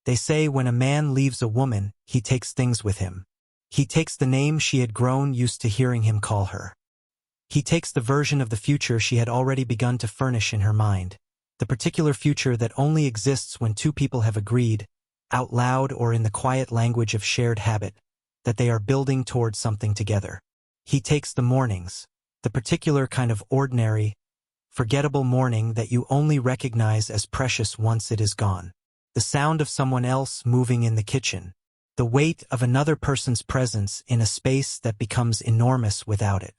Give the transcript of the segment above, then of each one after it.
They say when a man leaves a woman, he takes things with him. He takes the name she had grown used to hearing him call her. He takes the version of the future she had already begun to furnish in her mind, the particular future that only exists when two people have agreed, out loud or in the quiet language of shared habit, that they are building towards something together. He takes the mornings, the particular kind of ordinary, forgettable morning that you only recognize as precious once it is gone. The sound of someone else moving in the kitchen, the weight of another person's presence in a space that becomes enormous without it.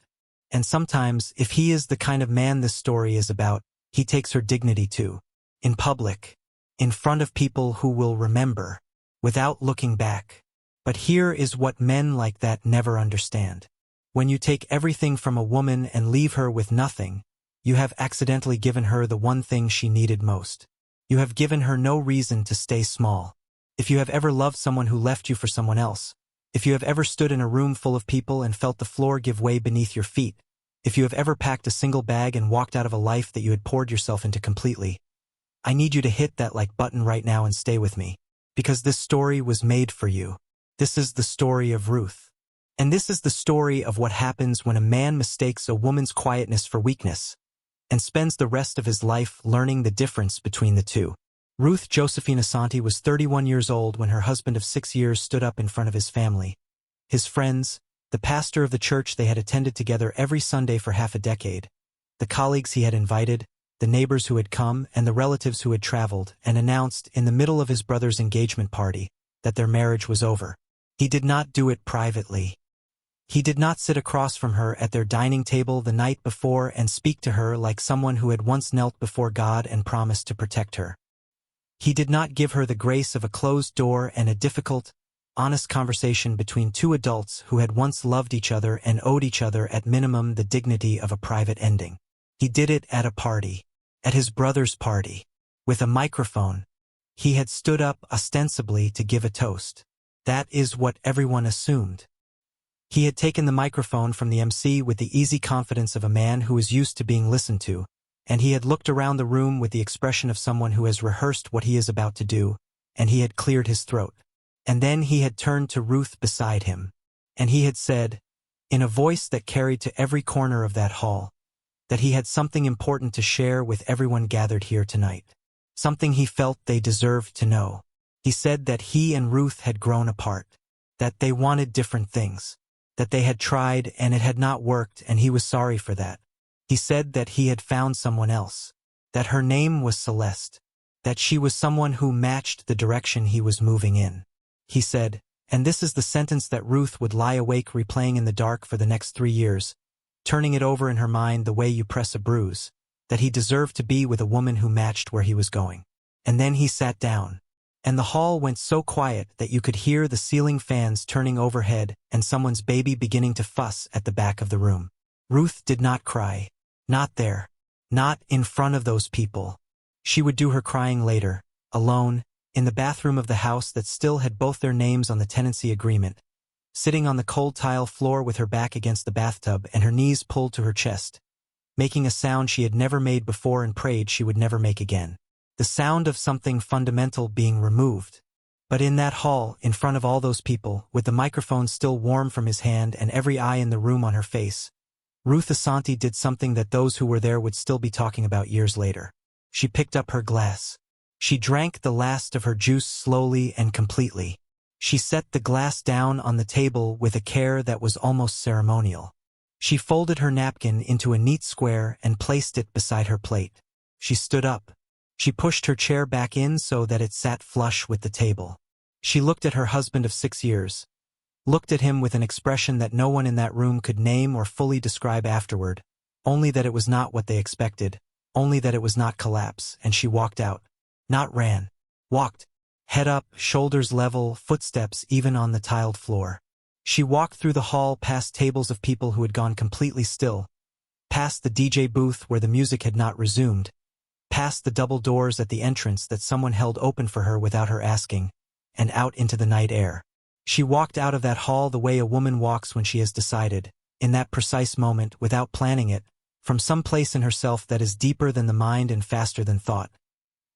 And sometimes, if he is the kind of man this story is about, he takes her dignity too. In public, in front of people who will remember, without looking back. But here is what men like that never understand. When you take everything from a woman and leave her with nothing, you have accidentally given her the one thing she needed most. You have given her no reason to stay small. If you have ever loved someone who left you for someone else, if you have ever stood in a room full of people and felt the floor give way beneath your feet, if you have ever packed a single bag and walked out of a life that you had poured yourself into completely, I need you to hit that like button right now and stay with me. Because this story was made for you. This is the story of Ruth. And this is the story of what happens when a man mistakes a woman's quietness for weakness and spends the rest of his life learning the difference between the two. Ruth Josephine Asante was 31 years old when her husband of 6 years stood up in front of his family, his friends, the pastor of the church they had attended together every Sunday for half a decade, the colleagues he had invited, the neighbors who had come, and the relatives who had traveled, and announced in the middle of his brother's engagement party that their marriage was over. He did not do it privately. He did not sit across from her at their dining table the night before and speak to her like someone who had once knelt before God and promised to protect her. He did not give her the grace of a closed door and a difficult, honest conversation between two adults who had once loved each other and owed each other at minimum the dignity of a private ending. He did it at a party, at his brother's party, with a microphone. He had stood up ostensibly to give a toast. That is what everyone assumed. He had taken the microphone from the MC with the easy confidence of a man who is used to being listened to, and he had looked around the room with the expression of someone who has rehearsed what he is about to do, and he had cleared his throat. And then he had turned to Ruth beside him, and he had said, in a voice that carried to every corner of that hall, that he had something important to share with everyone gathered here tonight. Something he felt they deserved to know. He said that he and Ruth had grown apart, that they wanted different things, that they had tried and it had not worked, and he was sorry for that. He said that he had found someone else, that her name was Celeste, that she was someone who matched the direction he was moving in. He said, and this is the sentence that Ruth would lie awake replaying in the dark for the next 3 years, turning it over in her mind the way you press a bruise, that he deserved to be with a woman who matched where he was going. And then he sat down, and the hall went so quiet that you could hear the ceiling fans turning overhead and someone's baby beginning to fuss at the back of the room. Ruth did not cry. Not there. Not in front of those people. She would do her crying later, alone, in the bathroom of the house that still had both their names on the tenancy agreement, sitting on the cold tile floor with her back against the bathtub and her knees pulled to her chest, making a sound she had never made before and prayed she would never make again. The sound of something fundamental being removed. But in that hall, in front of all those people, with the microphone still warm from his hand and every eye in the room on her face, Ruth Asante did something that those who were there would still be talking about years later. She picked up her glass. She drank the last of her juice slowly and completely. She set the glass down on the table with a care that was almost ceremonial. She folded her napkin into a neat square and placed it beside her plate. She stood up. She pushed her chair back in so that it sat flush with the table. She looked at her husband of 6 years. Looked at him with an expression that no one in that room could name or fully describe afterward, only that it was not what they expected, only that it was not collapse, and she walked out. Not ran. Walked. Head up, shoulders level, footsteps even on the tiled floor. She walked through the hall past tables of people who had gone completely still, past the DJ booth where the music had not resumed, past the double doors at the entrance that someone held open for her without her asking, and out into the night air. She walked out of that hall the way a woman walks when she has decided, in that precise moment, without planning it, from some place in herself that is deeper than the mind and faster than thought,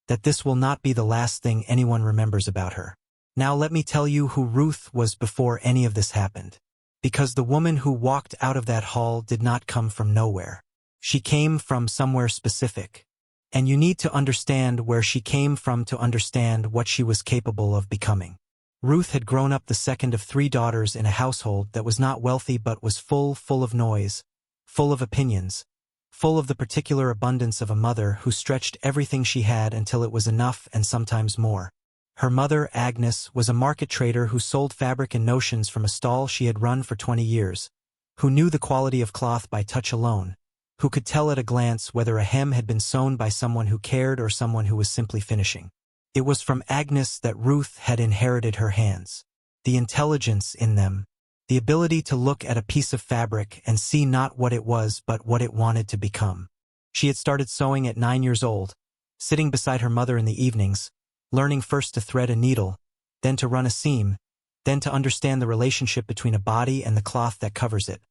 that this will not be the last thing anyone remembers about her. Now let me tell you who Ruth was before any of this happened. Because the woman who walked out of that hall did not come from nowhere. She came from somewhere specific. And you need to understand where she came from to understand what she was capable of becoming. Ruth had grown up the second of 3 daughters in a household that was not wealthy but was full of noise, full of opinions, full of the particular abundance of a mother who stretched everything she had until it was enough and sometimes more. Her mother, Agnes, was a market trader who sold fabric and notions from a stall she had run for 20 years, who knew the quality of cloth by touch alone, who could tell at a glance whether a hem had been sewn by someone who cared or someone who was simply finishing. It was from Agnes that Ruth had inherited her hands. The intelligence in them, the ability to look at a piece of fabric and see not what it was but what it wanted to become. She had started sewing at 9 years old, sitting beside her mother in the evenings, learning first to thread a needle, then to run a seam, then to understand the relationship between a body and the cloth that covers it.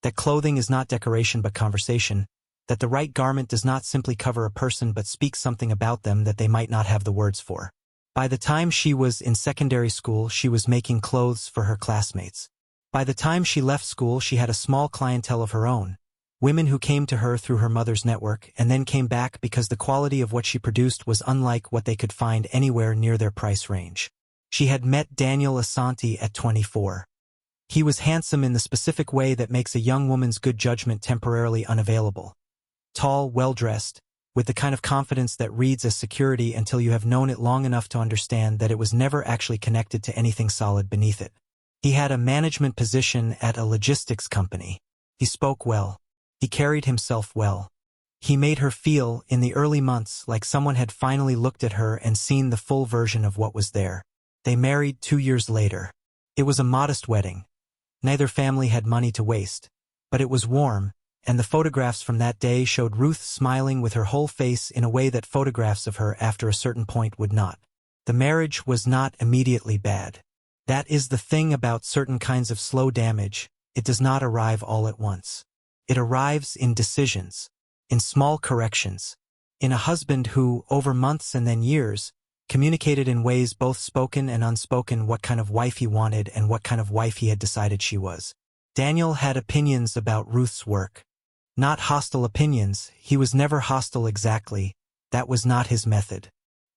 That clothing is not decoration but conversation, that the right garment does not simply cover a person but speaks something about them that they might not have the words for. By the time she was in secondary school, she was making clothes for her classmates. By the time she left school, she had a small clientele of her own, women who came to her through her mother's network and then came back because the quality of what she produced was unlike what they could find anywhere near their price range. She had met Daniel Asante at 24. He was handsome in the specific way that makes a young woman's good judgment temporarily unavailable. Tall, well-dressed, with the kind of confidence that reads as security until you have known it long enough to understand that it was never actually connected to anything solid beneath it. He had a management position at a logistics company. He spoke well. He carried himself well. He made her feel, in the early months, like someone had finally looked at her and seen the full version of what was there. They married 2 years later. It was a modest wedding. Neither family had money to waste, but it was warm, and the photographs from that day showed Ruth smiling with her whole face in a way that photographs of her after a certain point would not. The marriage was not immediately bad. That is the thing about certain kinds of slow damage, it does not arrive all at once. It arrives in decisions, in small corrections, in a husband who, over months and then years, communicated in ways both spoken and unspoken what kind of wife he wanted and what kind of wife he had decided she was. Daniel had opinions about Ruth's work. Not hostile opinions, he was never hostile exactly, that was not his method.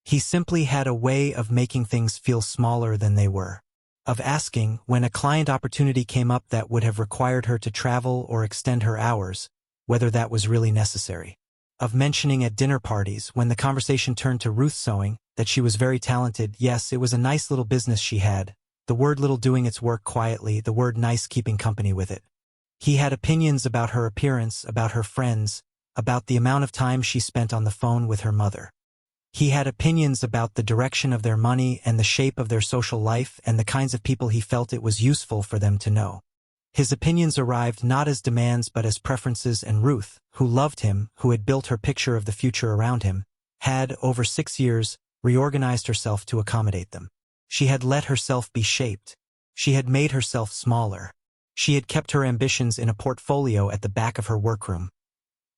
He simply had a way of making things feel smaller than they were. Of asking, when a client opportunity came up that would have required her to travel or extend her hours, whether that was really necessary. Of mentioning at dinner parties, when the conversation turned to Ruth sewing, that she was very talented. Yes, it was a nice little business she had, the word little doing its work quietly, the word nice keeping company with it. He had opinions about her appearance, about her friends, about the amount of time she spent on the phone with her mother. He had opinions about the direction of their money and the shape of their social life and the kinds of people he felt it was useful for them to know. His opinions arrived not as demands but as preferences, and Ruth, who loved him, who had built her picture of the future around him, had, over 6 years, reorganized herself to accommodate them. She had let herself be shaped. She had made herself smaller. She had kept her ambitions in a portfolio at the back of her workroom.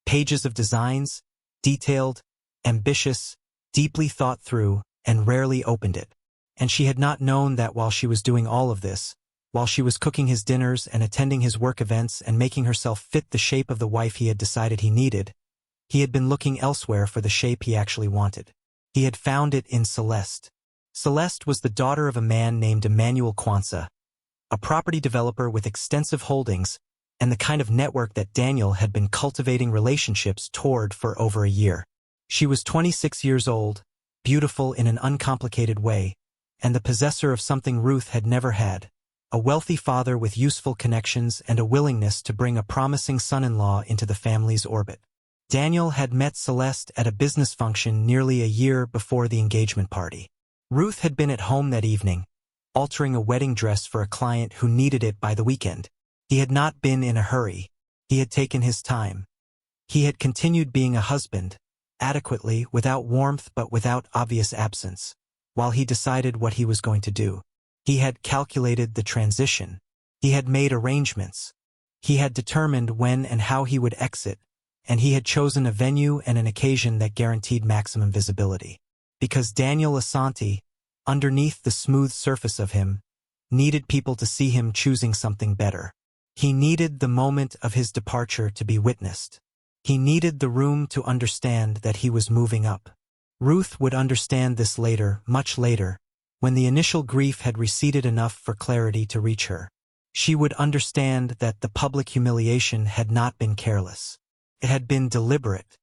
Pages of designs, detailed, ambitious, deeply thought through, and rarely opened it. And she had not known that while she was doing all of this, while she was cooking his dinners and attending his work events and making herself fit the shape of the wife he had decided he needed, he had been looking elsewhere for the shape he actually wanted. He had found it in Celeste. Celeste was the daughter of a man named Emmanuel Kwanzaa, a property developer with extensive holdings and the kind of network that Daniel had been cultivating relationships toward for over a year. She was 26 years old, beautiful in an uncomplicated way, and the possessor of something Ruth had never had, a wealthy father with useful connections and a willingness to bring a promising son-in-law into the family's orbit. Daniel had met Celeste at a business function nearly a year before the engagement party. Ruth had been at home that evening, altering a wedding dress for a client who needed it by the weekend. He had not been in a hurry. He had taken his time. He had continued being a husband, adequately, without warmth but without obvious absence, while he decided what he was going to do. He had calculated the transition. He had made arrangements. He had determined when and how he would exit, and he had chosen a venue and an occasion that guaranteed maximum visibility. Because Daniel Asante, underneath the smooth surface of him, needed people to see him choosing something better. He needed the moment of his departure to be witnessed. He needed the room to understand that he was moving up. Ruth would understand this later, much later, when the initial grief had receded enough for clarity to reach her. She would understand that the public humiliation had not been careless. It had been deliberate.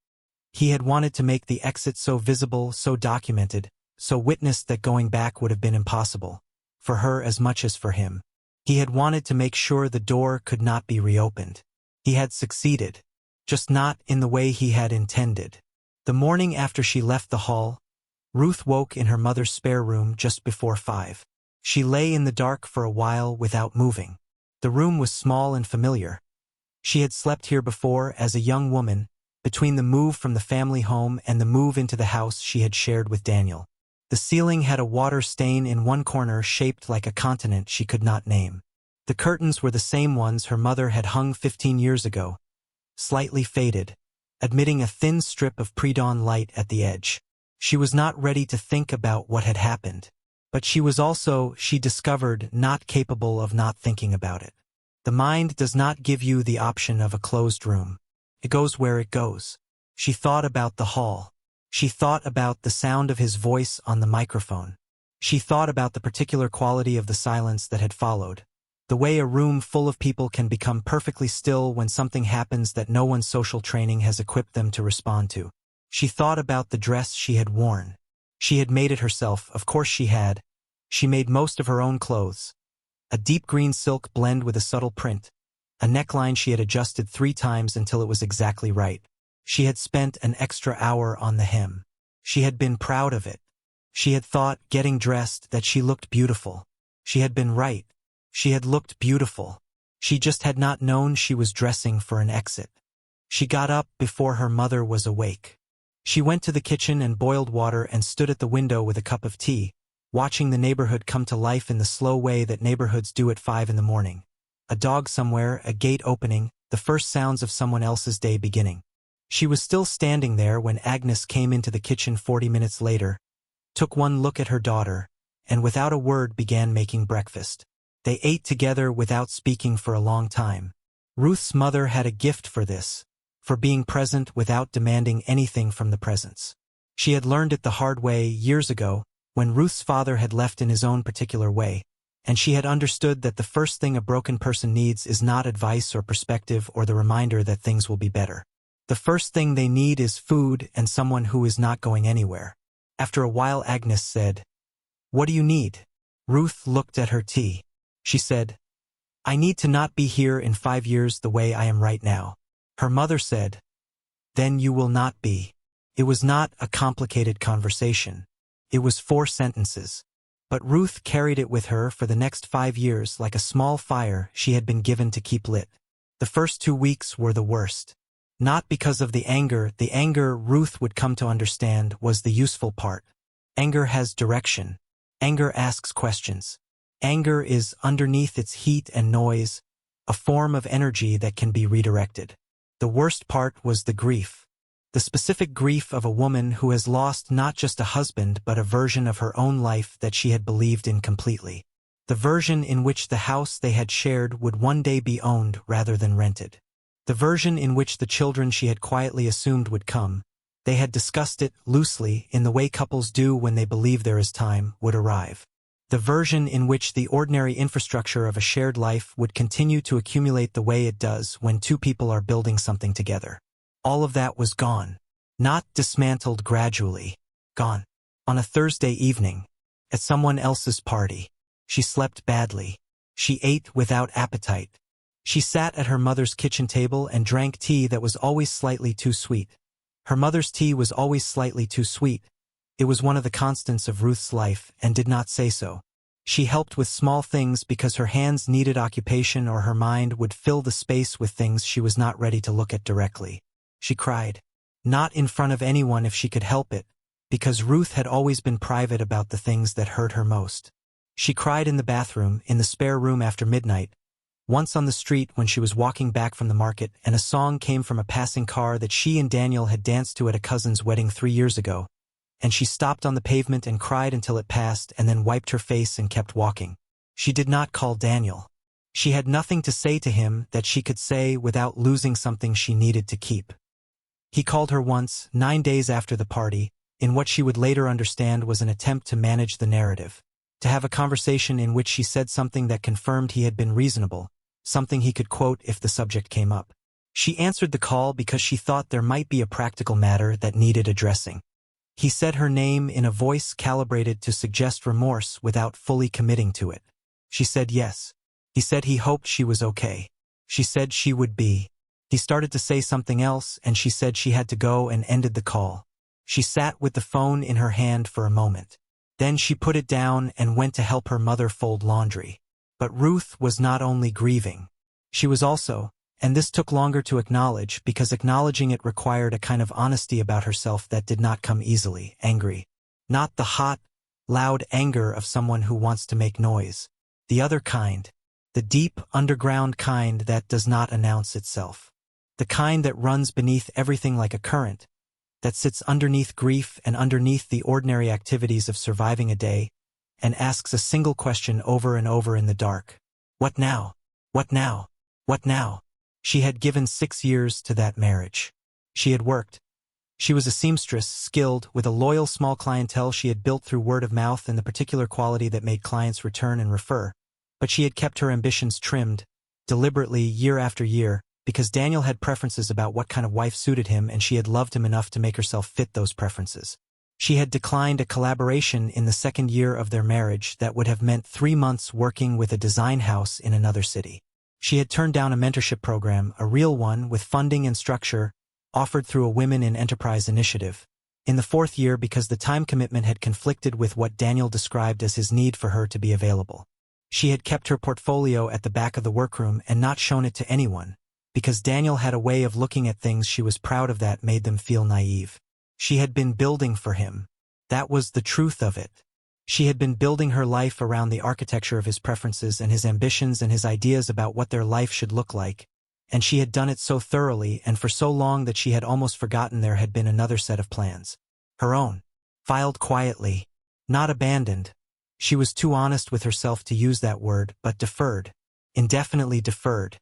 He had wanted to make the exit so visible, so documented, so witnessed that going back would have been impossible, for her as much as for him. He had wanted to make sure the door could not be reopened. He had succeeded, just not in the way he had intended. The morning after she left the hall, Ruth woke in her mother's spare room just before 5. She lay in the dark for a while without moving. The room was small and familiar. She had slept here before as a young woman, between the move from the family home and the move into the house she had shared with Daniel. The ceiling had a water stain in one corner shaped like a continent she could not name. The curtains were the same ones her mother had hung 15 years ago, slightly faded, admitting a thin strip of pre-dawn light at the edge. She was not ready to think about what had happened, but she was also, she discovered, not capable of not thinking about it. The mind does not give you the option of a closed room. It goes where it goes. She thought about the hall. She thought about the sound of his voice on the microphone. She thought about the particular quality of the silence that had followed. The way a room full of people can become perfectly still when something happens that no one's social training has equipped them to respond to. She thought about the dress she had worn. She had made it herself, of course she had. She made most of her own clothes. A deep green silk blend with a subtle print. A neckline she had adjusted 3 times until it was exactly right. She had spent an extra hour on the hem. She had been proud of it. She had thought, getting dressed, that she looked beautiful. She had been right. She had looked beautiful. She just had not known she was dressing for an exit. She got up before her mother was awake. She went to the kitchen and boiled water and stood at the window with a cup of tea, watching the neighborhood come to life in the slow way that neighborhoods do at 5 in the morning. A dog somewhere, a gate opening, the first sounds of someone else's day beginning. She was still standing there when Agnes came into the kitchen 40 minutes later, took one look at her daughter, and without a word began making breakfast. They ate together without speaking for a long time. Ruth's mother had a gift for this, for being present without demanding anything from the presence. She had learned it the hard way years ago, when Ruth's father had left in his own particular way, and she had understood that the first thing a broken person needs is not advice or perspective or the reminder that things will be better. The first thing they need is food and someone who is not going anywhere. After a while Agnes said, "What do you need?" Ruth looked at her tea. She said, "I need to not be here in 5 years the way I am right now." Her mother said, "Then you will not be." It was not a complicated conversation. It was 4 sentences. But Ruth carried it with her for the next 5 years like a small fire she had been given to keep lit. The first 2 weeks were the worst. Not because of the anger Ruth would come to understand was the useful part. Anger has direction. Anger asks questions. Anger is, underneath its heat and noise, a form of energy that can be redirected. The worst part was the grief. The specific grief of a woman who has lost not just a husband but a version of her own life that she had believed in completely. The version in which the house they had shared would one day be owned rather than rented. The version in which the children she had quietly assumed would come, they had discussed it loosely in the way couples do when they believe there is time, would arrive. The version in which the ordinary infrastructure of a shared life would continue to accumulate the way it does when 2 people are building something together. All of that was gone. Not dismantled gradually. Gone. On a Thursday evening, at someone else's party, she slept badly. She ate without appetite. She sat at her mother's kitchen table and drank tea that was always slightly too sweet. Her mother's tea was always slightly too sweet. It was one of the constants of Ruth's life and did not say so. She helped with small things because her hands needed occupation or her mind would fill the space with things she was not ready to look at directly. She cried. Not in front of anyone if she could help it, because Ruth had always been private about the things that hurt her most. She cried in the bathroom, in the spare room after midnight, once on the street when she was walking back from the market and a song came from a passing car that she and Daniel had danced to at a cousin's wedding 3 years ago. and she stopped on the pavement and cried until it passed and then wiped her face and kept walking. She did not call Daniel. She had nothing to say to him that she could say without losing something she needed to keep. He called her once, 9 days after the party, in what she would later understand was an attempt to manage the narrative, to have a conversation in which she said something that confirmed he had been reasonable, something he could quote if the subject came up. She answered the call because she thought there might be a practical matter that needed addressing. He said her name in a voice calibrated to suggest remorse without fully committing to it. She said yes. He said he hoped she was okay. She said she would be. He started to say something else, and she said she had to go and ended the call. She sat with the phone in her hand for a moment. Then she put it down and went to help her mother fold laundry. But Ruth was not only grieving. She was also, and this took longer to acknowledge because acknowledging it required a kind of honesty about herself that did not come easily, angry. Not the hot, loud anger of someone who wants to make noise. The other kind. The deep, underground kind that does not announce itself. The kind that runs beneath everything like a current, that sits underneath grief and underneath the ordinary activities of surviving a day, and asks a single question over and over in the dark. What now? What now? What now? She had given 6 years to that marriage. She had worked. She was a seamstress, skilled, with a loyal small clientele she had built through word of mouth and the particular quality that made clients return and refer. But she had kept her ambitions trimmed, deliberately year after year, because Daniel had preferences about what kind of wife suited him and she had loved him enough to make herself fit those preferences. She had declined a collaboration in the 2nd year of their marriage that would have meant 3 months working with a design house in another city. She had turned down a mentorship program, a real one with funding and structure, offered through a Women in Enterprise initiative, in the 4th year because the time commitment had conflicted with what Daniel described as his need for her to be available. She had kept her portfolio at the back of the workroom and not shown it to anyone, because Daniel had a way of looking at things she was proud of that made them feel naive. She had been building for him. That was the truth of it. She had been building her life around the architecture of his preferences and his ambitions and his ideas about what their life should look like, and she had done it so thoroughly and for so long that she had almost forgotten there had been another set of plans. Her own. Filed quietly. Not abandoned. She was too honest with herself to use that word, but deferred. Indefinitely deferred.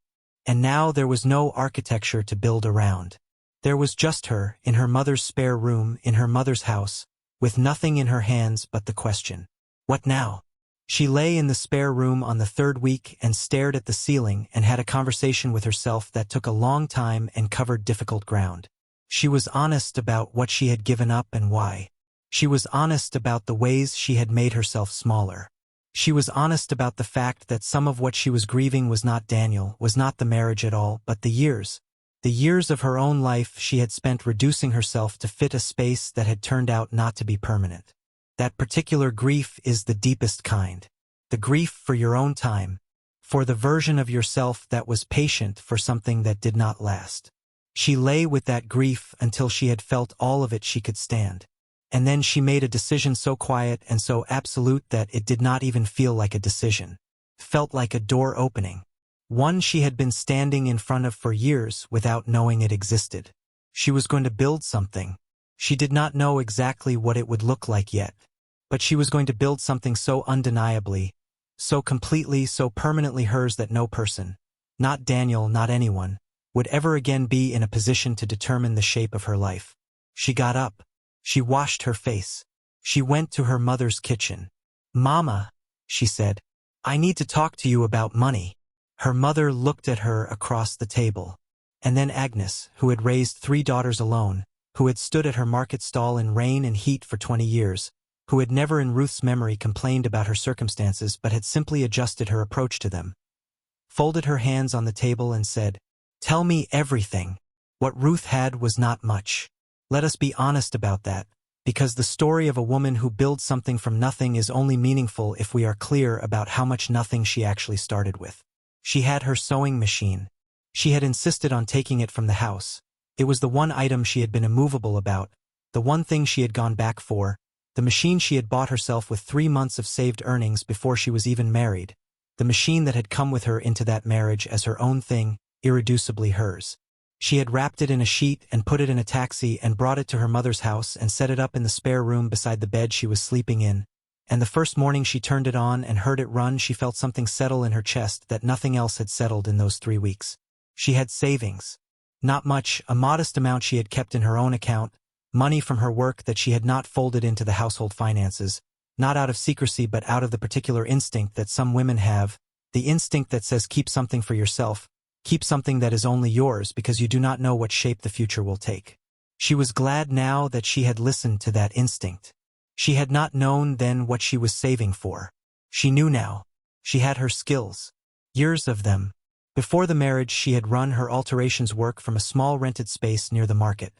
And now there was no architecture to build around. There was just her, in her mother's spare room, in her mother's house, with nothing in her hands but the question. What now? She lay in the spare room on the 3rd week and stared at the ceiling and had a conversation with herself that took a long time and covered difficult ground. She was honest about what she had given up and why. She was honest about the ways she had made herself smaller. She was honest about the fact that some of what she was grieving was not Daniel, was not the marriage at all, but the years. The years of her own life she had spent reducing herself to fit a space that had turned out not to be permanent. That particular grief is the deepest kind. The grief for your own time, for the version of yourself that was patient for something that did not last. She lay with that grief until she had felt all of it she could stand. And then she made a decision so quiet and so absolute that it did not even feel like a decision. Felt like a door opening. One she had been standing in front of for years without knowing it existed. She was going to build something. She did not know exactly what it would look like yet. But she was going to build something so undeniably, so completely, so permanently hers that no person, not Daniel, not anyone, would ever again be in a position to determine the shape of her life. She got up. She washed her face. She went to her mother's kitchen. "Mama," she said, "I need to talk to you about money." Her mother looked at her across the table. And then Agnes, who had raised 3 daughters alone, who had stood at her market stall in rain and heat for 20 years, who had never in Ruth's memory complained about her circumstances but had simply adjusted her approach to them, folded her hands on the table and said, "Tell me everything." What Ruth had was not much. Let us be honest about that, because the story of a woman who builds something from nothing is only meaningful if we are clear about how much nothing she actually started with. She had her sewing machine. She had insisted on taking it from the house. It was the one item she had been immovable about, the one thing she had gone back for, the machine she had bought herself with 3 months of saved earnings before she was even married, the machine that had come with her into that marriage as her own thing, irreducibly hers. She had wrapped it in a sheet and put it in a taxi and brought it to her mother's house and set it up in the spare room beside the bed she was sleeping in. And the first morning she turned it on and heard it run, she felt something settle in her chest that nothing else had settled in those 3 weeks. She had savings. Not much, a modest amount she had kept in her own account, money from her work that she had not folded into the household finances, not out of secrecy but out of the particular instinct that some women have, the instinct that says keep something for yourself, keep something that is only yours because you do not know what shape the future will take. She was glad now that she had listened to that instinct. She had not known then what she was saving for. She knew now. She had her skills. Years of them. Before the marriage she had run her alterations work from a small rented space near the market.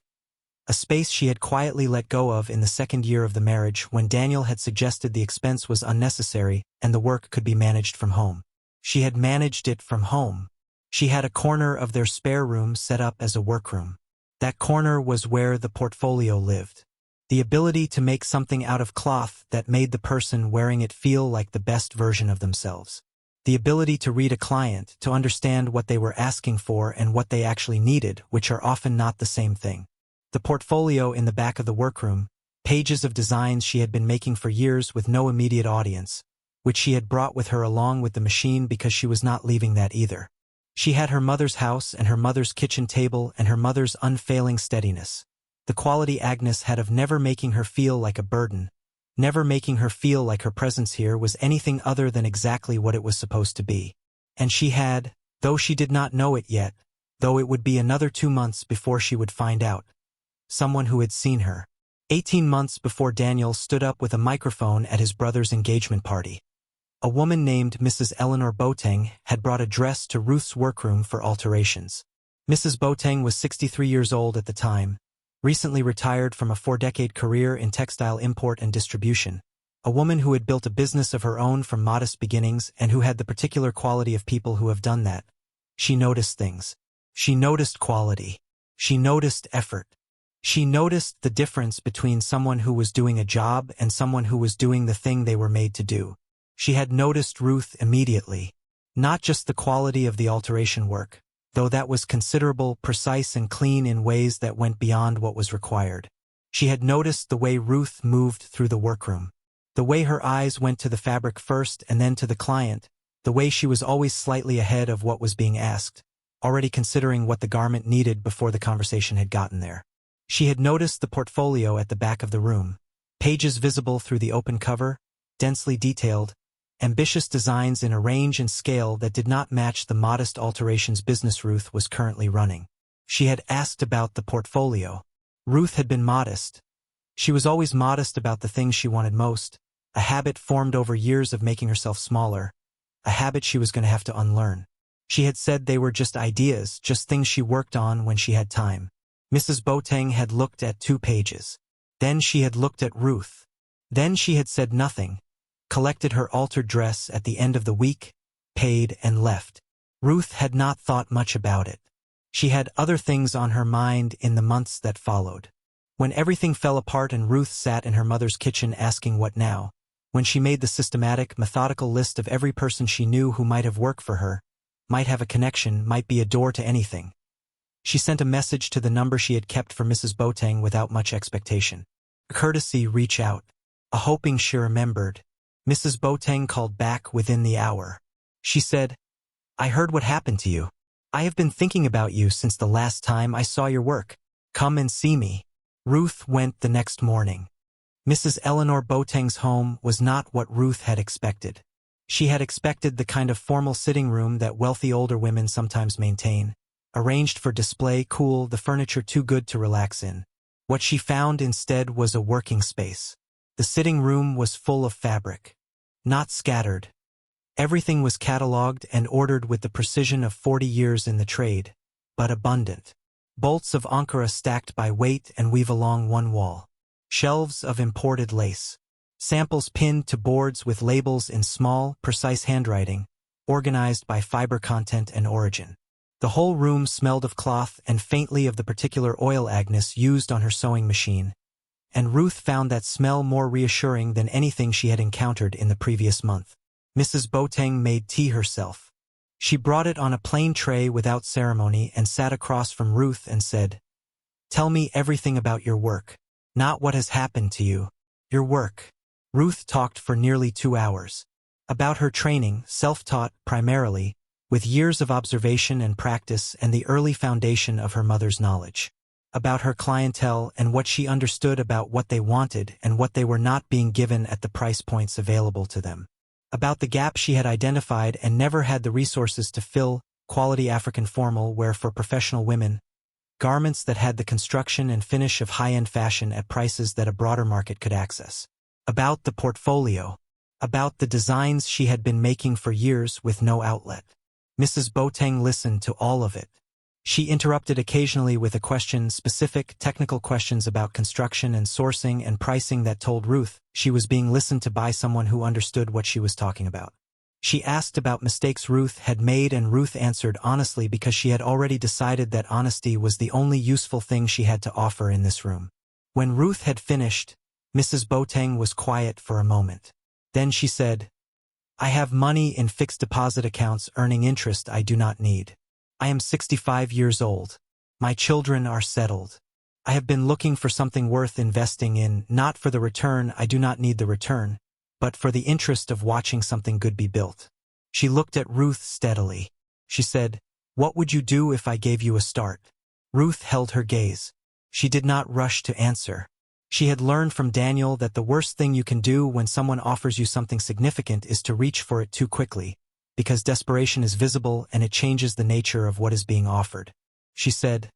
A space she had quietly let go of in the second year of the marriage when Daniel had suggested the expense was unnecessary and the work could be managed from home. She had managed it from home. She had a corner of their spare room set up as a workroom. That corner was where the portfolio lived. The ability to make something out of cloth that made the person wearing it feel like the best version of themselves. The ability to read a client, to understand what they were asking for and what they actually needed, which are often not the same thing. The portfolio in the back of the workroom, pages of designs she had been making for years with no immediate audience, which she had brought with her along with the machine because she was not leaving that either. She had her mother's house and her mother's kitchen table and her mother's unfailing steadiness. The quality Agnes had of never making her feel like a burden, never making her feel like her presence here was anything other than exactly what it was supposed to be. And she had, though she did not know it yet, though it would be another 2 months before she would find out, someone who had seen her. 18 months before Daniel stood up with a microphone at his brother's engagement party. A woman named Mrs. Eleanor Boateng had brought a dress to Ruth's workroom for alterations. Mrs. Boateng was 63 years old at the time, recently retired from a 4-decade career in textile import and distribution, a woman who had built a business of her own from modest beginnings and who had the particular quality of people who have done that. She noticed things. She noticed quality. She noticed effort. She noticed the difference between someone who was doing a job and someone who was doing the thing they were made to do. She had noticed Ruth immediately. Not just the quality of the alteration work, though that was considerable, precise and clean in ways that went beyond what was required. She had noticed the way Ruth moved through the workroom. The way her eyes went to the fabric first and then to the client, the way she was always slightly ahead of what was being asked, already considering what the garment needed before the conversation had gotten there. She had noticed the portfolio at the back of the room, pages visible through the open cover, densely detailed, ambitious designs in a range and scale that did not match the modest alterations business Ruth was currently running. She had asked about the portfolio. Ruth had been modest. She was always modest about the things she wanted most, a habit formed over years of making herself smaller, a habit she was going to have to unlearn. She had said they were just ideas, just things she worked on when she had time. Mrs. Boateng had looked at 2 pages. Then she had looked at Ruth. Then she had said nothing, collected her altered dress at the end of the week, paid and left. Ruth had not thought much about it. She had other things on her mind in the months that followed. When everything fell apart and Ruth sat in her mother's kitchen asking what now, when she made the systematic, methodical list of every person she knew who might have worked for her, might have a connection, might be a door to anything. She sent a message to the number she had kept for Mrs. Boateng without much expectation. Courtesy reach out. A hoping she remembered. Mrs. Boateng called back within the hour. She said, "I heard what happened to you. I have been thinking about you since the last time I saw your work. Come and see me." Ruth went the next morning. Mrs. Eleanor Boateng's home was not what Ruth had expected. She had expected the kind of formal sitting room that wealthy older women sometimes maintain, arranged for display, cool, the furniture too good to relax in. What she found instead was a working space. The sitting room was full of fabric, not scattered. Everything was catalogued and ordered with the precision of 40 years in the trade, but abundant. Bolts of Ankara stacked by weight and weave along one wall. Shelves of imported lace. Samples pinned to boards with labels in small, precise handwriting, organized by fiber content and origin. The whole room smelled of cloth and faintly of the particular oil Agnes used on her sewing machine, and Ruth found that smell more reassuring than anything she had encountered in the previous month. Mrs. Boateng made tea herself. She brought it on a plain tray without ceremony and sat across from Ruth and said, "Tell me everything about your work. Not what has happened to you. Your work." Ruth talked for nearly 2 hours. About her training, self-taught primarily, with years of observation and practice and the early foundation of her mother's knowledge. About her clientele and what she understood about what they wanted and what they were not being given at the price points available to them. About the gap she had identified and never had the resources to fill, quality African formal wear for professional women, garments that had the construction and finish of high-end fashion at prices that a broader market could access. About the portfolio. About the designs she had been making for years with no outlet. Mrs. Boateng listened to all of it. She interrupted occasionally with a question, specific, technical questions about construction and sourcing and pricing that told Ruth she was being listened to by someone who understood what she was talking about. She asked about mistakes Ruth had made, and Ruth answered honestly because she had already decided that honesty was the only useful thing she had to offer in this room. When Ruth had finished, Mrs. Boateng was quiet for a moment. Then she said, "I have money in fixed deposit accounts earning interest I do not need. I am 65 years old. My children are settled. I have been looking for something worth investing in, not for the return, I do not need the return, but for the interest of watching something good be built." She looked at Ruth steadily. She said, "What would you do if I gave you a start?" Ruth held her gaze. She did not rush to answer. She had learned from Daniel that the worst thing you can do when someone offers you something significant is to reach for it too quickly, because desperation is visible and it changes the nature of what is being offered. She said,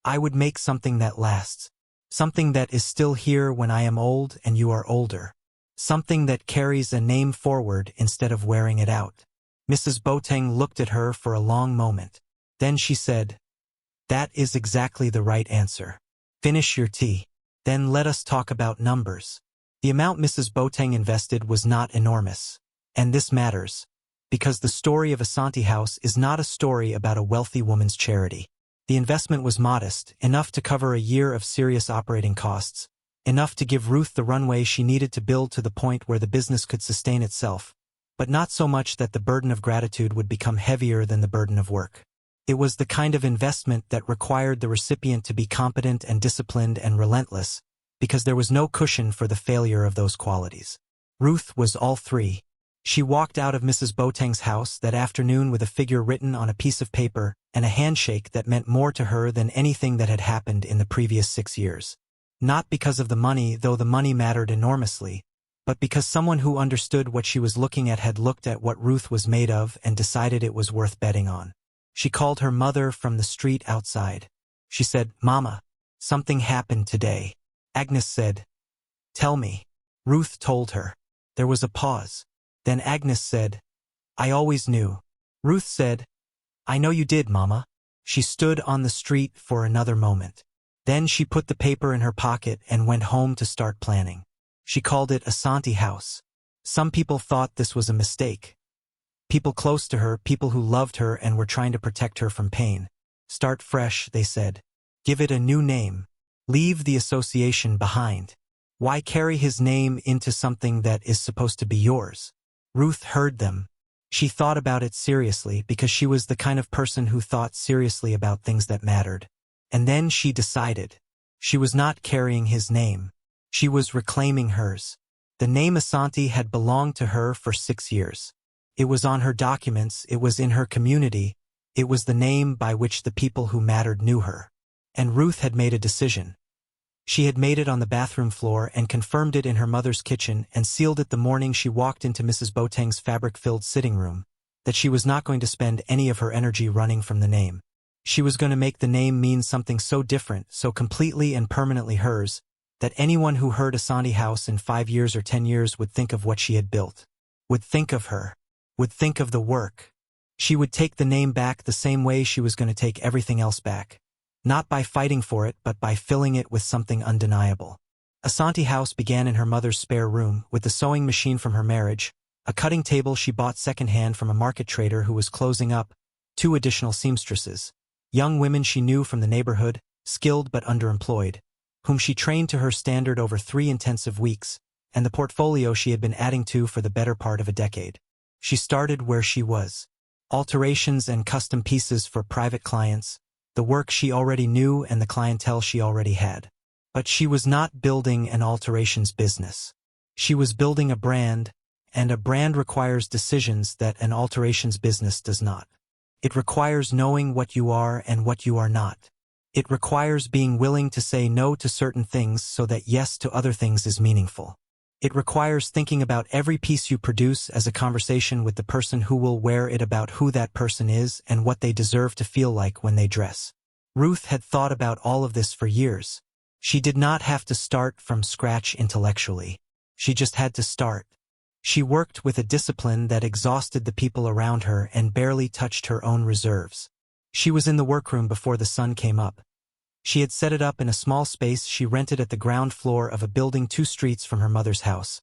"I would make something that lasts. Something that is still here when I am old and you are older. Something that carries a name forward instead of wearing it out." Mrs. Boateng looked at her for a long moment. Then she said, "That is exactly the right answer. Finish your tea. Then let us talk about numbers." The amount Mrs. Boateng invested was not enormous. And this matters, because the story of Asante House is not a story about a wealthy woman's charity. The investment was modest, enough to cover a year of serious operating costs, enough to give Ruth the runway she needed to build to the point where the business could sustain itself, but not so much that the burden of gratitude would become heavier than the burden of work. It was the kind of investment that required the recipient to be competent and disciplined and relentless, because there was no cushion for the failure of those qualities. Ruth was all three. She walked out of Mrs. Boateng's house that afternoon with a figure written on a piece of paper and a handshake that meant more to her than anything that had happened in the previous 6 years. Not because of the money, though the money mattered enormously, but because someone who understood what she was looking at had looked at what Ruth was made of and decided it was worth betting on. She called her mother from the street outside. She said, "Mama, something happened today." Agnes said, "Tell me." Ruth told her. There was a pause. Then Agnes said, "I always knew." Ruth said, "I know you did, Mama." She stood on the street for another moment. Then she put the paper in her pocket and went home to start planning. She called it Asante House. Some people thought this was a mistake. People close to her, people who loved her and were trying to protect her from pain. Start fresh, they said. Give it a new name. Leave the association behind. Why carry his name into something that is supposed to be yours? Ruth heard them. She thought about it seriously because she was the kind of person who thought seriously about things that mattered. And then she decided. She was not carrying his name. She was reclaiming hers. The name Asante had belonged to her for 6 years. It was on her documents, it was in her community, it was the name by which the people who mattered knew her. And Ruth had made a decision. She had made it on the bathroom floor and confirmed it in her mother's kitchen and sealed it the morning she walked into Mrs. Boateng's fabric-filled sitting room, that she was not going to spend any of her energy running from the name. She was going to make the name mean something so different, so completely and permanently hers, that anyone who heard Asante House in 5 years or 10 years would think of what she had built, would think of her, would think of the work. She would take the name back the same way she was going to take everything else back. Not by fighting for it, but by filling it with something undeniable. Asante House began in her mother's spare room, with the sewing machine from her marriage, a cutting table she bought secondhand from a market trader who was closing up, 2 additional seamstresses, young women she knew from the neighborhood, skilled but underemployed, whom she trained to her standard over 3 intensive weeks, and the portfolio she had been adding to for the better part of a decade. She started where she was. alterations and custom pieces for private clients, the work she already knew and the clientele she already had. But she was not building an alterations business. She was building a brand, and a brand requires decisions that an alterations business does not. It requires knowing what you are and what you are not. It requires being willing to say no to certain things so that yes to other things is meaningful. It requires thinking about every piece you produce as a conversation with the person who will wear it, about who that person is and what they deserve to feel like when they dress. Ruth had thought about all of this for years. She did not have to start from scratch intellectually. She just had to start. She worked with a discipline that exhausted the people around her and barely touched her own reserves. She was in the workroom before the sun came up. She had set it up in a small space she rented at the ground floor of a building 2 streets from her mother's house.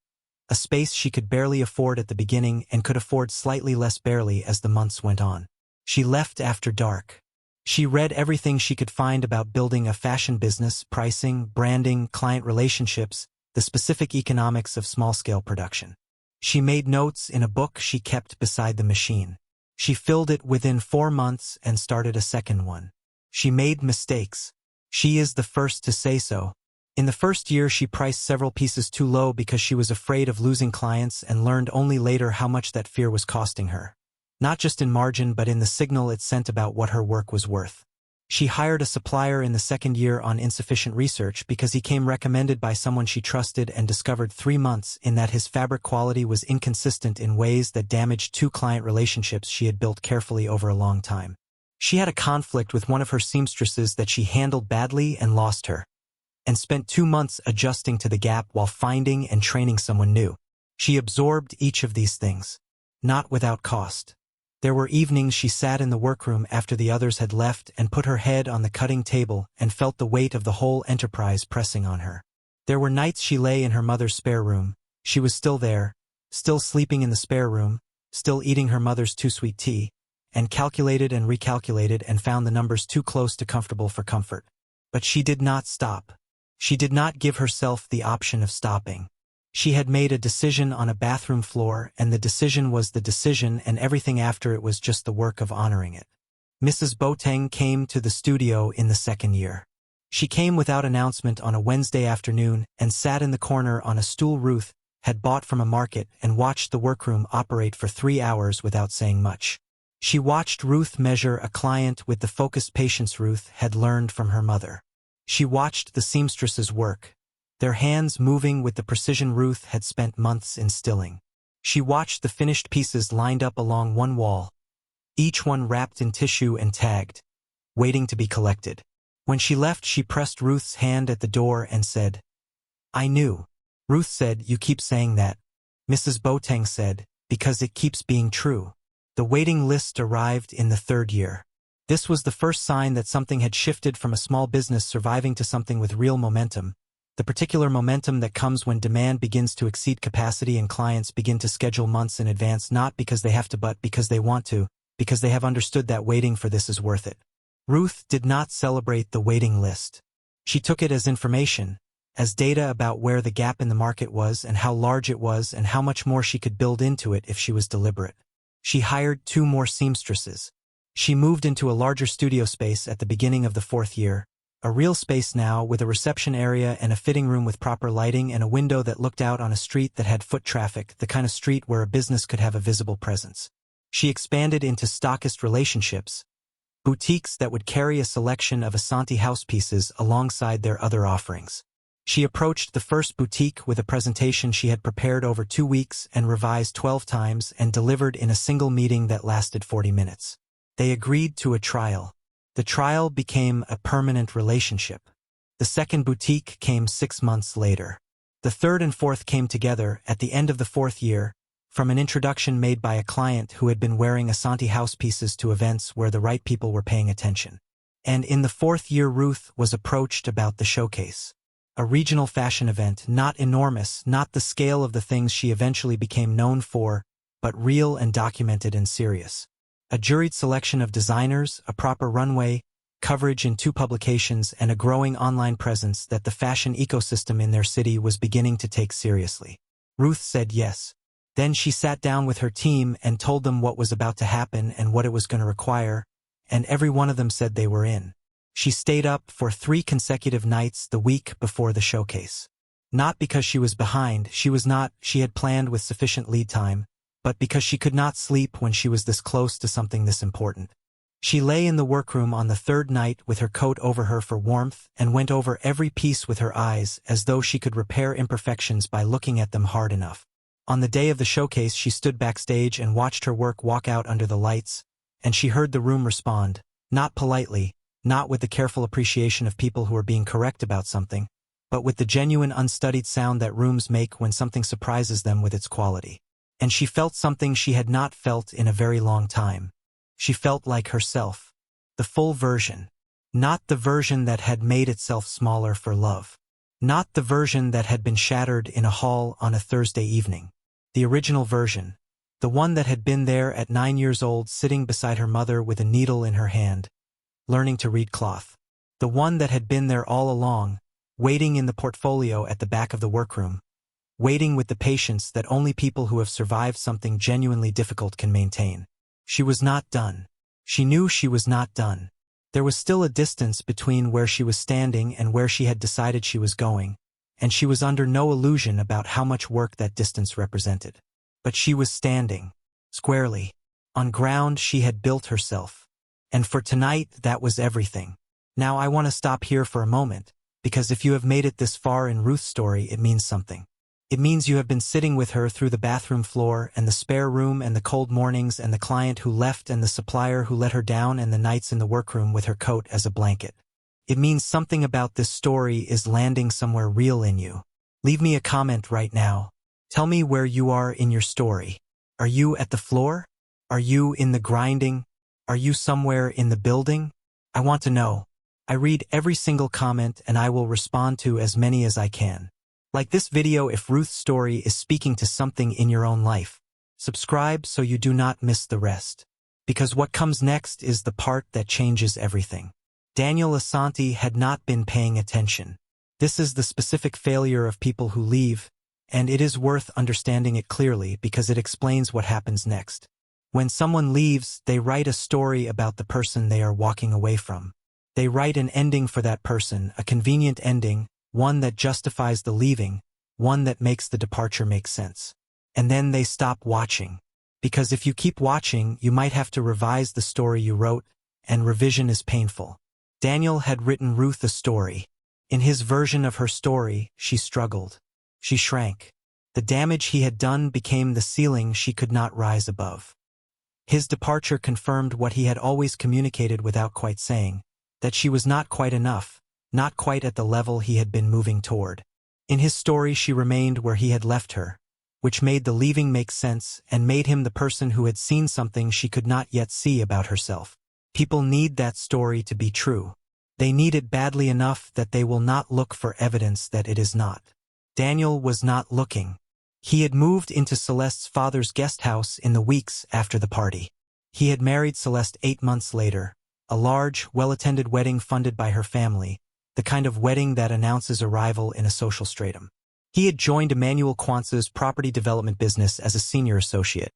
A space she could barely afford at the beginning and could afford slightly less barely as the months went on. She left after dark. She read everything she could find about building a fashion business, pricing, branding, client relationships, the specific economics of small-scale production. She made notes in a book she kept beside the machine. She filled it within 4 months and started a second one. She made mistakes. She is the first to say so. In the first year she priced several pieces too low because she was afraid of losing clients and learned only later how much that fear was costing her. Not just in margin but in the signal it sent about what her work was worth. She hired a supplier in the second year on insufficient research because he came recommended by someone she trusted and discovered 3 months in that his fabric quality was inconsistent in ways that damaged 2 client relationships she had built carefully over a long time. She had a conflict with one of her seamstresses that she handled badly and lost her, and spent 2 months adjusting to the gap while finding and training someone new. She absorbed each of these things, not without cost. There were evenings she sat in the workroom after the others had left and put her head on the cutting table and felt the weight of the whole enterprise pressing on her. There were nights she lay in her mother's spare room. She was still there, still sleeping in the spare room, still eating her mother's too sweet tea, and calculated and recalculated and found the numbers too close to comfortable for comfort. But she did not stop. She did not give herself the option of stopping. She had made a decision on a bathroom floor, and the decision was the decision, and everything after it was just the work of honoring it. Mrs. Boateng came to the studio in the second year. She came without announcement on a Wednesday afternoon and sat in the corner on a stool Ruth had bought from a market and watched the workroom operate for 3 hours without saying much. She watched Ruth measure a client with the focused patience Ruth had learned from her mother. She watched the seamstresses work, their hands moving with the precision Ruth had spent months instilling. She watched the finished pieces lined up along one wall, each one wrapped in tissue and tagged, waiting to be collected. When she left, she pressed Ruth's hand at the door and said, "I knew." Ruth said, "You keep saying that." Mrs. Boateng said, "Because it keeps being true." The waiting list arrived in the third year. This was the first sign that something had shifted from a small business surviving to something with real momentum, the particular momentum that comes when demand begins to exceed capacity and clients begin to schedule months in advance, not because they have to but because they want to, because they have understood that waiting for this is worth it. Ruth did not celebrate the waiting list. She took it as information, as data about where the gap in the market was and how large it was and how much more she could build into it if she was deliberate. She hired 2 more seamstresses. She moved into a larger studio space at the beginning of the 4th year, a real space now with a reception area and a fitting room with proper lighting and a window that looked out on a street that had foot traffic, the kind of street where a business could have a visible presence. She expanded into stockist relationships, boutiques that would carry a selection of Asante house pieces alongside their other offerings. She approached the first boutique with a presentation she had prepared over 2 weeks and revised 12 times and delivered in a single meeting that lasted 40 minutes. They agreed to a trial. The trial became a permanent relationship. The second boutique came 6 months later. The third and fourth came together at the end of the 4th year, from an introduction made by a client who had been wearing Asante house pieces to events where the right people were paying attention. And in the 4th year Ruth was approached about the showcase. A regional fashion event, not enormous, not the scale of the things she eventually became known for, but real and documented and serious. A juried selection of designers, a proper runway, coverage in 2 publications, and a growing online presence that the fashion ecosystem in their city was beginning to take seriously. Ruth said yes. Then she sat down with her team and told them what was about to happen and what it was going to require, and every one of them said they were in. She stayed up for 3 consecutive nights the week before the showcase. Not because she was behind, she had planned with sufficient lead time, but because she could not sleep when she was this close to something this important. She lay in the workroom on the 3rd night with her coat over her for warmth and went over every piece with her eyes as though she could repair imperfections by looking at them hard enough. On the day of the showcase, she stood backstage and watched her work walk out under the lights, and she heard the room respond, not politely, not with the careful appreciation of people who are being correct about something, but with the genuine unstudied sound that rooms make when something surprises them with its quality. And she felt something she had not felt in a very long time. She felt like herself. The full version. Not the version that had made itself smaller for love. Not the version that had been shattered in a hall on a Thursday evening. The original version. The one that had been there at 9 years old, sitting beside her mother with a needle in her hand, learning to read cloth. The one that had been there all along, waiting in the portfolio at the back of the workroom, waiting with the patience that only people who have survived something genuinely difficult can maintain. She was not done. She knew she was not done. There was still a distance between where she was standing and where she had decided she was going, and she was under no illusion about how much work that distance represented. But she was standing, squarely, on ground she had built herself. And for tonight, that was everything. Now I want to stop here for a moment, because if you have made it this far in Ruth's story, it means something. It means you have been sitting with her through the bathroom floor and the spare room and the cold mornings and the client who left and the supplier who let her down and the nights in the workroom with her coat as a blanket. It means something about this story is landing somewhere real in you. Leave me a comment right now. Tell me where you are in your story. Are you at the floor? Are you in the grinding? Are you somewhere in the building? I want to know. I read every single comment and I will respond to as many as I can. Like this video if Ruth's story is speaking to something in your own life. Subscribe so you do not miss the rest. Because what comes next is the part that changes everything. Daniel Asante had not been paying attention. This is the specific failure of people who leave, and it is worth understanding it clearly because it explains what happens next. When someone leaves, they write a story about the person they are walking away from. They write an ending for that person, a convenient ending, one that justifies the leaving, one that makes the departure make sense. And then they stop watching. Because if you keep watching, you might have to revise the story you wrote, and revision is painful. Daniel had written Ruth a story. In his version of her story, she struggled. She shrank. The damage he had done became the ceiling she could not rise above. His departure confirmed what he had always communicated without quite saying, that she was not quite enough, not quite at the level he had been moving toward. In his story she remained where he had left her, which made the leaving make sense and made him the person who had seen something she could not yet see about herself. People need that story to be true. They need it badly enough that they will not look for evidence that it is not. Daniel was not looking. He had moved into Celeste's father's guest house in the weeks after the party. He had married Celeste 8 months later, a large, well-attended wedding funded by her family, the kind of wedding that announces arrival in a social stratum. He had joined Emmanuel Kwanzaa's property development business as a senior associate,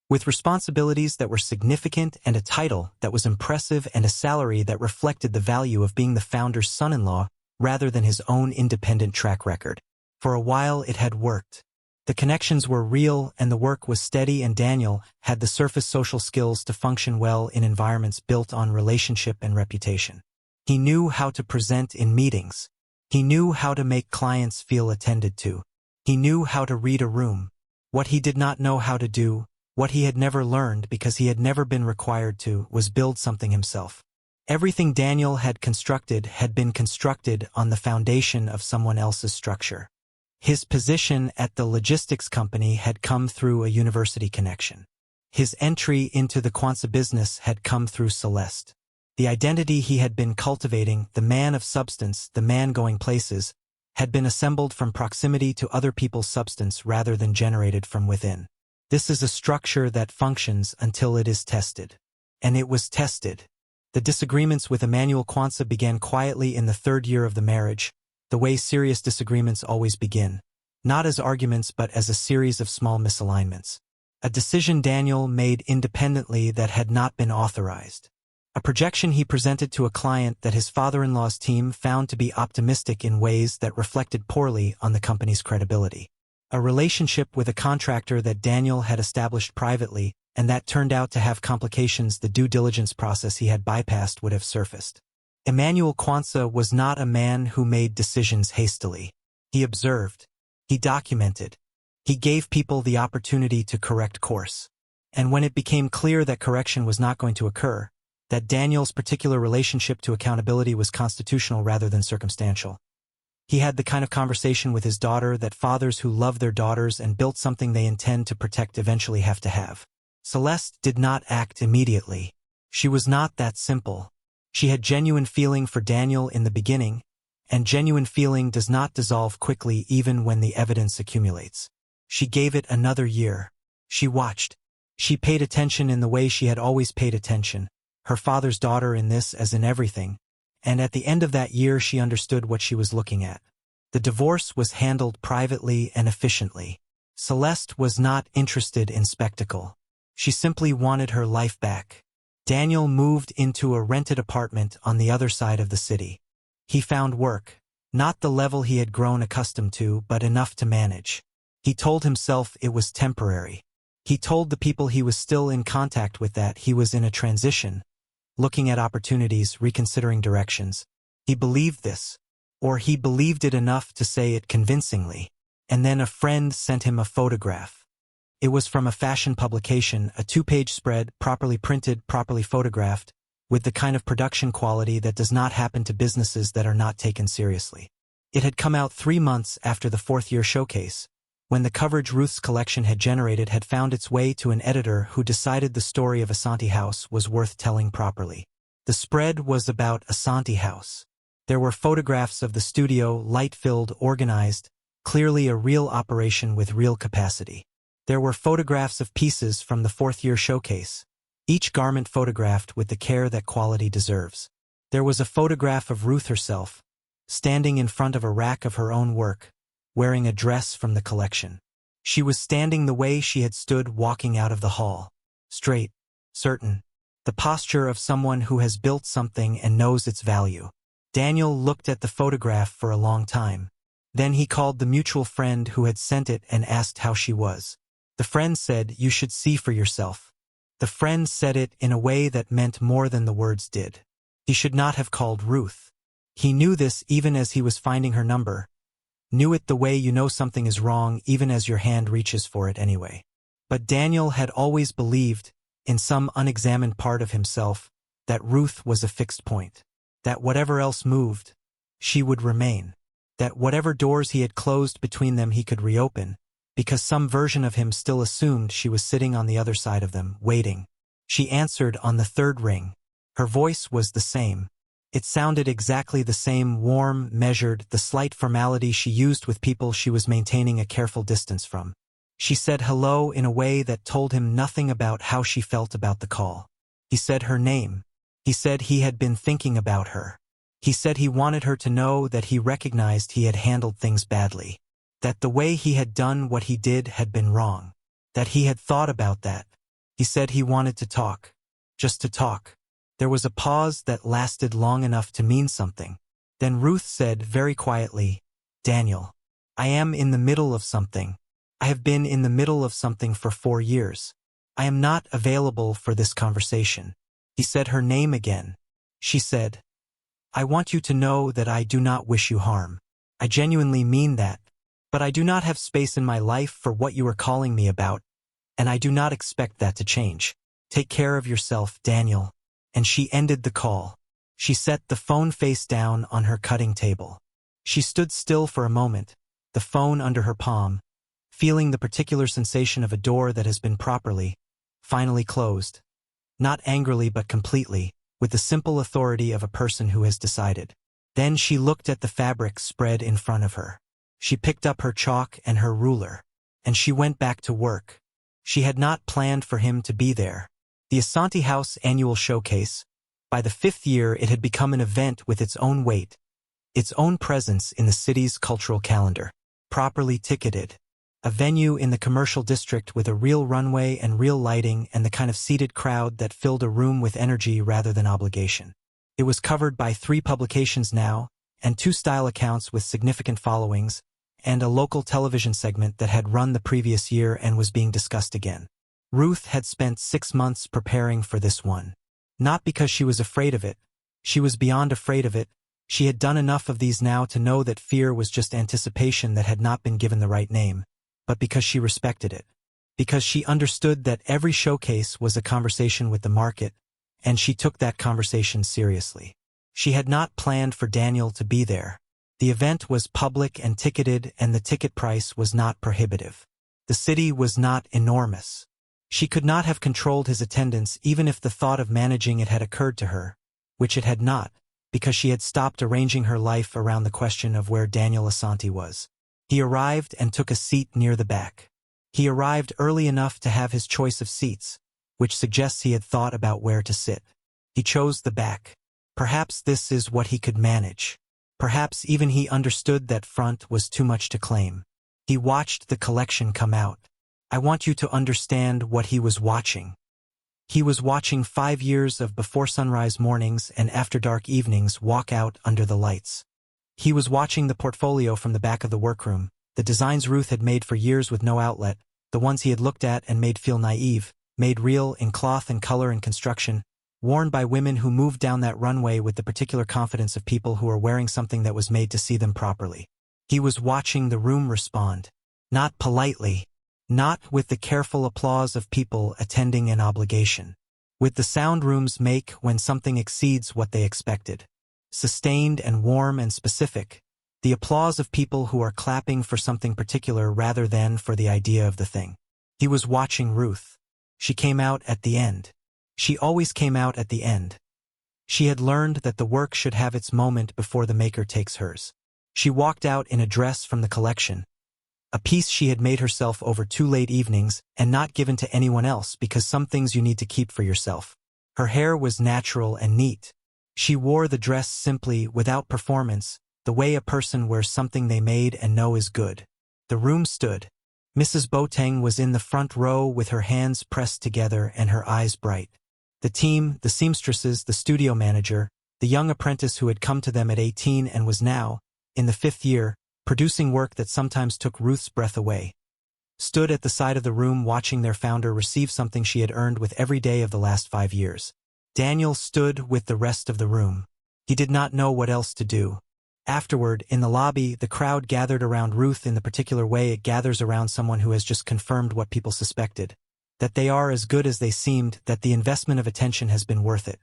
with responsibilities that were significant and a title that was impressive and a salary that reflected the value of being the founder's son-in-law rather than his own independent track record. For a while it had worked. The connections were real and the work was steady, and Daniel had the surface social skills to function well in environments built on relationship and reputation. He knew how to present in meetings. He knew how to make clients feel attended to. He knew how to read a room. What he did not know how to do, what he had never learned because he had never been required to, was build something himself. Everything Daniel had been constructed on the foundation of someone else's structure. His position at the logistics company had come through a university connection. His entry into the Kwanzaa business had come through Celeste. The identity he had been cultivating, the man of substance, the man going places, had been assembled from proximity to other people's substance rather than generated from within. This is a structure that functions until it is tested. And it was tested. The disagreements with Emmanuel Kwanzaa began quietly in the 3rd year of the marriage, the way serious disagreements always begin, not as arguments but as a series of small misalignments. A decision Daniel made independently that had not been authorized. A projection he presented to a client that his father-in-law's team found to be optimistic in ways that reflected poorly on the company's credibility. A relationship with a contractor that Daniel had established privately and that turned out to have complications the due diligence process he had bypassed would have surfaced. Emmanuel Kwanzaa was not a man who made decisions hastily. He observed. He documented. He gave people the opportunity to correct course. And when it became clear that correction was not going to occur, that Daniel's particular relationship to accountability was constitutional rather than circumstantial, he had the kind of conversation with his daughter that fathers who love their daughters and built something they intend to protect eventually have to have. Celeste did not act immediately. She was not that simple. She had genuine feeling for Daniel in the beginning, and genuine feeling does not dissolve quickly even when the evidence accumulates. She gave it another year. She watched. She paid attention in the way she had always paid attention, her father's daughter in this as in everything, and at the end of that year she understood what she was looking at. The divorce was handled privately and efficiently. Celeste was not interested in spectacle. She simply wanted her life back. Daniel moved into a rented apartment on the other side of the city. He found work, not the level he had grown accustomed to, but enough to manage. He told himself it was temporary. He told the people he was still in contact with that he was in a transition, looking at opportunities, reconsidering directions. He believed this, or he believed it enough to say it convincingly. And then a friend sent him a photograph. It was from a fashion publication, a 2-page spread, properly printed, properly photographed, with the kind of production quality that does not happen to businesses that are not taken seriously. It had come out 3 months after the 4th-year showcase, when the coverage Ruth's collection had generated had found its way to an editor who decided the story of Asante House was worth telling properly. The spread was about Asante House. There were photographs of the studio, light-filled, organized, clearly a real operation with real capacity. There were photographs of pieces from the 4th-year showcase, each garment photographed with the care that quality deserves. There was a photograph of Ruth herself, standing in front of a rack of her own work, wearing a dress from the collection. She was standing the way she had stood walking out of the hall. Straight, certain, the posture of someone who has built something and knows its value. Daniel looked at the photograph for a long time. Then he called the mutual friend who had sent it and asked how she was. The friend said, "You should see for yourself." The friend said it in a way that meant more than the words did. He should not have called Ruth. He knew this even as he was finding her number. Knew it the way you know something is wrong even as your hand reaches for it anyway. But Daniel had always believed, in some unexamined part of himself, that Ruth was a fixed point. That whatever else moved, she would remain. That whatever doors he had closed between them he could reopen, because some version of him still assumed she was sitting on the other side of them, waiting. She answered on the 3rd ring. Her voice was the same. It sounded exactly the same, warm, measured, the slight formality she used with people she was maintaining a careful distance from. She said hello in a way that told him nothing about how she felt about the call. He said her name. He said he had been thinking about her. He said he wanted her to know that he recognized he had handled things badly. That the way he had done what he did had been wrong. That he had thought about that. He said he wanted to talk. Just to talk. There was a pause that lasted long enough to mean something. Then Ruth said very quietly, "Daniel, I am in the middle of something. I have been in the middle of something for 4 years. I am not available for this conversation." He said her name again. She said, "I want you to know that I do not wish you harm. I genuinely mean that. But I do not have space in my life for what you are calling me about, and I do not expect that to change. Take care of yourself, Daniel." And she ended the call. She set the phone face down on her cutting table. She stood still for a moment, the phone under her palm, feeling the particular sensation of a door that has been properly, finally closed. Not angrily but completely, with the simple authority of a person who has decided. Then she looked at the fabric spread in front of her. She picked up her chalk and her ruler, and she went back to work. She had not planned for him to be there. The Asante House annual showcase, by the 5th year it had become an event with its own weight, its own presence in the city's cultural calendar. properly ticketed. A venue in the commercial district with a real runway and real lighting and the kind of seated crowd that filled a room with energy rather than obligation. It was covered by 3 publications now, and 2 style accounts with significant followings, and a local television segment that had run the previous year and was being discussed again. Ruth had spent 6 months preparing for this one. Not because she was afraid of it. She was beyond afraid of it. She had done enough of these now to know that fear was just anticipation that had not been given the right name, but because she respected it. Because she understood that every showcase was a conversation with the market, and she took that conversation seriously. She had not planned for Daniel to be there. The event was public and ticketed, and the ticket price was not prohibitive. The city was not enormous. She could not have controlled his attendance even if the thought of managing it had occurred to her, which it had not, because she had stopped arranging her life around the question of where Daniel Asante was. He arrived and took a seat near the back. He arrived early enough to have his choice of seats, which suggests he had thought about where to sit. He chose the back. Perhaps this is what he could manage. Perhaps even he understood that front was too much to claim. He watched the collection come out. I want you to understand what he was watching. He was watching 5 years of before sunrise mornings and after dark evenings walk out under the lights. He was watching the portfolio from the back of the workroom, the designs Ruth had made for years with no outlet, the ones he had looked at and made feel naive, made real in cloth and color and construction, worn by women who moved down that runway with the particular confidence of people who are wearing something that was made to see them properly. He was watching the room respond. Not politely. Not with the careful applause of people attending an obligation. With the sound rooms make when something exceeds what they expected. Sustained and warm and specific. The applause of people who are clapping for something particular rather than for the idea of the thing. He was watching Ruth. She came out at the end. She always came out at the end. She had learned that the work should have its moment before the maker takes hers. She walked out in a dress from the collection, a piece she had made herself over 2 late evenings and not given to anyone else because some things you need to keep for yourself. Her hair was natural and neat. She wore the dress simply, without performance, the way a person wears something they made and know is good. The room stood. Mrs. Boateng was in the front row with her hands pressed together and her eyes bright. The team, the seamstresses, the studio manager, the young apprentice who had come to them at 18 and was now, in the 5th year, producing work that sometimes took Ruth's breath away, stood at the side of the room watching their founder receive something she had earned with every day of the last 5 years. Daniel stood with the rest of the room. He did not know what else to do. Afterward, in the lobby, the crowd gathered around Ruth in the particular way it gathers around someone who has just confirmed what people suspected, that they are as good as they seemed, that the investment of attention has been worth it.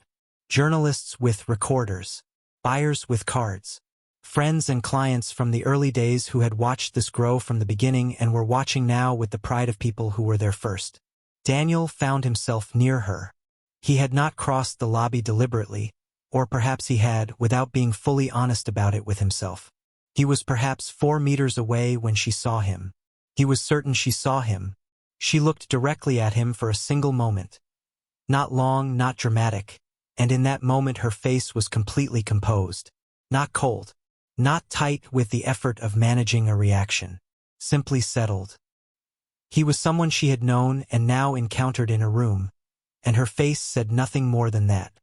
Journalists with recorders, buyers with cards, friends and clients from the early days who had watched this grow from the beginning and were watching now with the pride of people who were there first. Daniel found himself near her. He had not crossed the lobby deliberately, or perhaps he had, without being fully honest about it with himself. He was perhaps 4 meters away when she saw him. He was certain she saw him. She looked directly at him for a single moment. Not long, not dramatic, and in that moment her face was completely composed. Not cold. Not tight with the effort of managing a reaction. Simply settled. He was someone she had known and now encountered in a room, and her face said nothing more than that.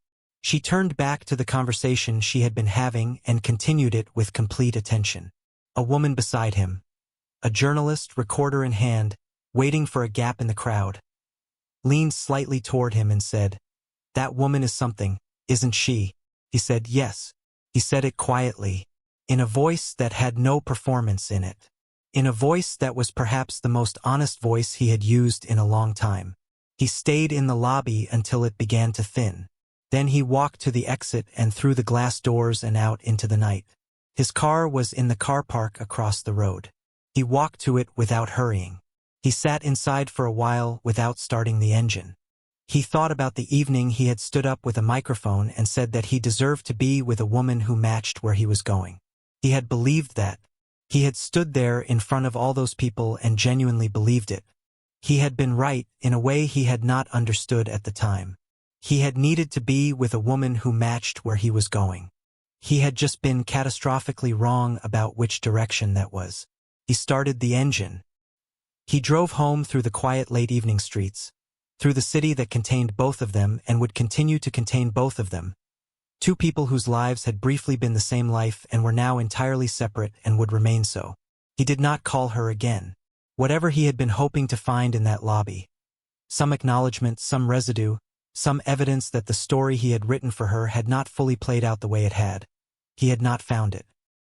She turned back to the conversation she had been having and continued it with complete attention. A woman beside him, a journalist, recorder in hand, waiting for a gap in the crowd, leaned slightly toward him and said, "That woman is something, isn't she?" He said yes. He said it quietly, in a voice that had no performance in it. In a voice that was perhaps the most honest voice he had used in a long time. He stayed in the lobby until it began to thin. Then he walked to the exit and through the glass doors and out into the night. His car was in the car park across the road. He walked to it without hurrying. He sat inside for a while without starting the engine. He thought about the evening he had stood up with a microphone and said that he deserved to be with a woman who matched where he was going. He had believed that. He had stood there in front of all those people and genuinely believed it. He had been right in a way he had not understood at the time. He had needed to be with a woman who matched where he was going. He had just been catastrophically wrong about which direction that was. He started the engine. He drove home through the quiet late evening streets, through the city that contained both of them and would continue to contain both of them. Two people whose lives had briefly been the same life and were now entirely separate and would remain so. He did not call her again. Whatever he had been hoping to find in that lobby. Some acknowledgement, some residue, some evidence that the story he had written for her had not fully played out the way it had. He had not found it.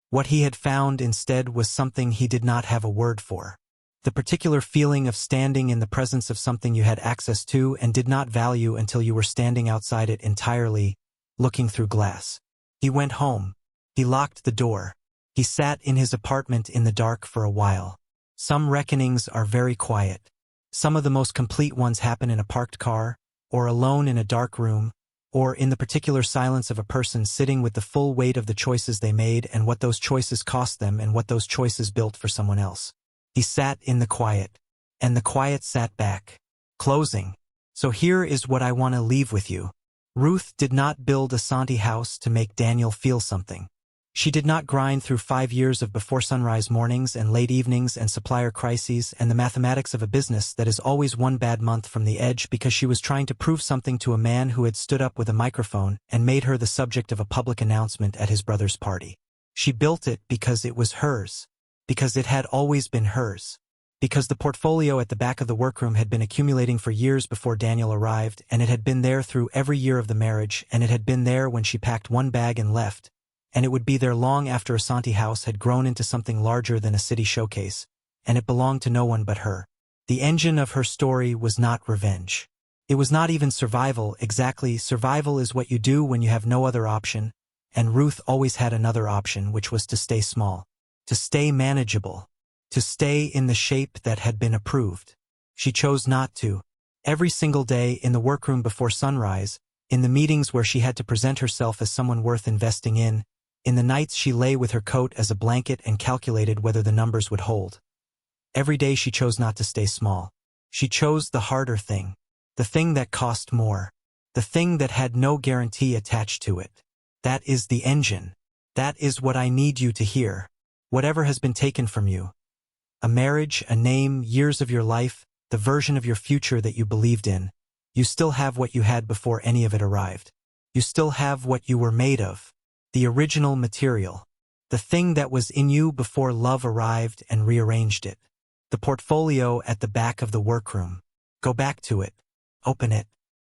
What he had found instead was something he did not have a word for. The particular feeling of standing in the presence of something you had access to and did not value until you were standing outside it entirely, looking through glass. He went home. He locked the door. He sat in his apartment in the dark for a while. Some reckonings are very quiet. Some of the most complete ones happen in a parked car, or alone in a dark room, or in the particular silence of a person sitting with the full weight of the choices they made and what those choices cost them and what those choices built for someone else. He sat in the quiet, and the quiet sat back. Closing. So here is what I want to leave with you. Ruth did not build Asante house to make Daniel feel something. She did not grind through 5 years of before sunrise mornings and late evenings and supplier crises and the mathematics of a business that is always one bad month from the edge because she was trying to prove something to a man who had stood up with a microphone and made her the subject of a public announcement at his brother's party. She built it because it was hers, because it had always been hers, because the portfolio at the back of the workroom had been accumulating for years before Daniel arrived, and it had been there through every year of the marriage, and it had been there when she packed one bag and left, and it would be there long after Asante House had grown into something larger than a city showcase, and it belonged to no one but her. The engine of her story was not revenge. It was not even survival. Exactly, survival is what you do when you have no other option, and Ruth always had another option, which was to stay small, to stay manageable, to stay in the shape that had been approved. She chose not to. Every single day, in the workroom before sunrise, in the meetings where she had to present herself as someone worth investing in the nights she lay with her coat as a blanket and calculated whether the numbers would hold. Every day she chose not to stay small. She chose the harder thing, the thing that cost more, the thing that had no guarantee attached to it. That is the engine. That is what I need you to hear. Whatever has been taken from you, a marriage, a name, years of your life, the version of your future that you believed in, you still have what you had before any of it arrived. You still have what you were made of, the original material, the thing that was in you before love arrived and rearranged it. The portfolio at the back of the workroom. Go back to it. Open it.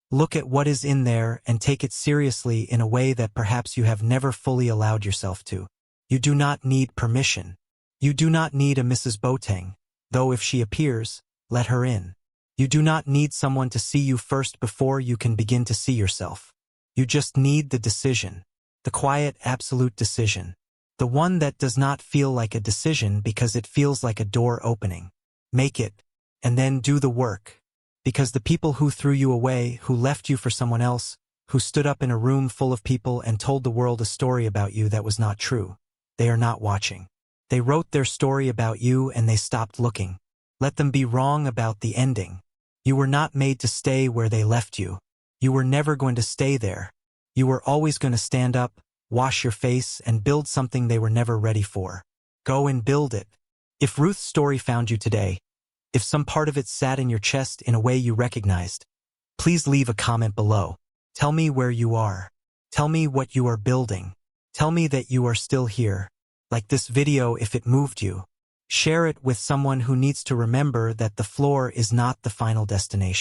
Look at what is in there and take it seriously in a way that perhaps you have never fully allowed yourself to. You do not need permission. You do not need a Mrs. Boateng, though if she appears, let her in. You do not need someone to see you first before you can begin to see yourself. You just need the decision, the quiet, absolute decision, the one that does not feel like a decision because it feels like a door opening. Make it, and then do the work, because the people who threw you away, who left you for someone else, who stood up in a room full of people and told the world a story about you that was not true, they are not watching. They wrote their story about you and they stopped looking. Let them be wrong about the ending. You were not made to stay where they left you. You were never going to stay there. You were always going to stand up, wash your face, and build something they were never ready for. Go and build it. If Ruth's story found you today, if some part of it sat in your chest in a way you recognized, please leave a comment below. Tell me where you are. Tell me what you are building. Tell me that you are still here. Like this video if it moved you. Share it with someone who needs to remember that the floor is not the final destination.